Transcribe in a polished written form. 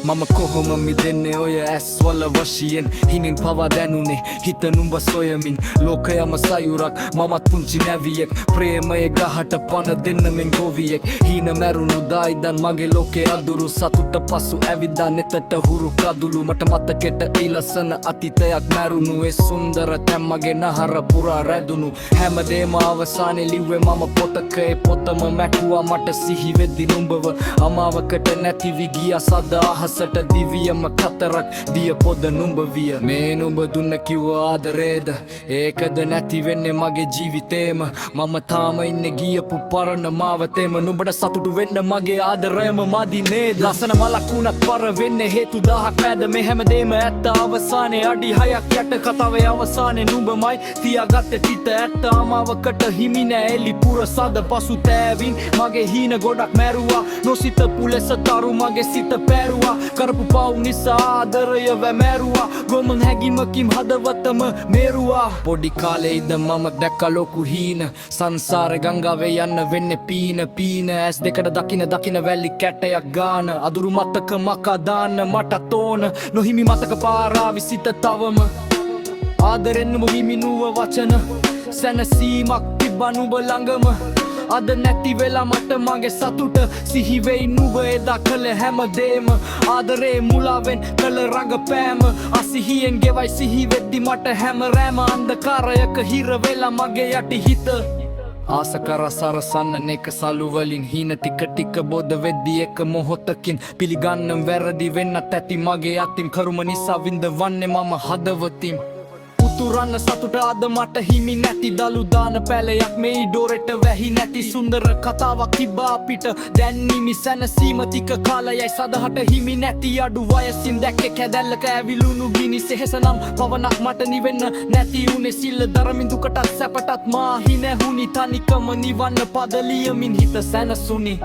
මම කොහොම මිදෙන්නේ ඔය ඇස්වල වශයෙන් හිමින් පවා දැනුනේ හිත නුඹ සොයමින් ලෝකයම සයුරක් මමත් පුංචි නැවියෙක් ප්‍රේමයේ ගහට පන දෙන්න මෙන් ගොවියෙක් හීන මැරුණු දායිදන් මගේ ලෝකේ අදුරු සතුට පසු ඇවිදා නෙතට හුරු කදුළු මට මතකෙට ඒ ලස්සන අතීතයක් මැරුණු ඒ සුන්දර තැන් මගේ නහර පුරා රැඳුණු හැමදේම අවසානයේ ලිව්වේ මම පොතක ඒ පොතම මැකුවා මට සිහි වෙද්දි නුඹව අමාවකට නැතිවි ගියා සදා අහසට දිවියම කතරක් දිය පොද නුඹ විය මේ නුඹ දුන්න කිව්ව ආදරේද ඒකද නැති වෙන්නේ මගේ ජීවිතේම මම තාම ඉන්නේ ගියපු පරණ මාවතේම නුඹට සතුටු වෙන්න මගේ ආදරයම මදි නේද ලස්සන මලක් වුණත් පර වෙන්නේ හේතු 1000ක් මැද මේ හැමදේම ඇත්ත අවසානයේ අඩි 6ක් යට කතාවේ අවසානයේ නුඹමයි තියාගත්තේ තිත ඇත්ත අමාවකට හිමි නෑ එලි පුර සද පසු තෑවින් මගේ හීන ගොඩක් මැරුවා නොසිතපු ලෙස තරු මගේ සිත පැරුවා කරපු පව් නිසා ආදරය වැමැරුවා ගොමන් හැගීමකින් හදවතම මේරුවා පොඩි කාලේ ඉඳන් මම දැක්ක ලොකු හීන සංසාරේ ගංගාවේ යන්න වෙන්නේ පීන ඇස් දෙකට දකින වැලි කැටයක් ගාන අදුරු මතක මකා දාන්න මටත් ඕන නොහිමි මතක පාරාවි සිත තවම ආදරෙන් නුඹ හිමිනුව වචන සැනසීමක් තිබ්බා නුඹ ළඟම අද නැති වෙලා මට මගේ සතුට සිහි වෙයි නුඹ එදා කළ හැමදේම ආදරේ මුලාවෙන් කළ රඟපෑම අසිහියෙන් ගෙවයි සිහි වෙද්දි මට හැම රෑම අන්ධකාරයක හිර වෙලා මගේ යටි හිත ආස කර සරසන්න නෙක සලු වලින් හීන ටික බොද වෙද්දි එක මොහොතකින් පිළිගන්නම් වැරදි වෙන්නත් ඇති මගේ අතින් කරුම නිසා විඳවන්නේ මම හදවතින් උතුරන්න සතුට අද මට හිමි නැති දලු දාන පැලයක් මේ ඩෝරෙට වැහි නැති සුන්දර කතාවක් තිබ්බා අපිට දැන් නිමි සැනසීම ටික කාලයයි සදහට හිමි නැති අඩු වයසින් දැක්කේ කැදැල්ලක ඇවිලුණු ගිනි සෙහෙසනම් පවනක් මට නිවෙන්න නැති උනේ සිල්ල දරමින් දුකටත් සැපටත් මා හිනැහුනි තනිකම නිවන්න පද ලියමින් හිත සැනසුනි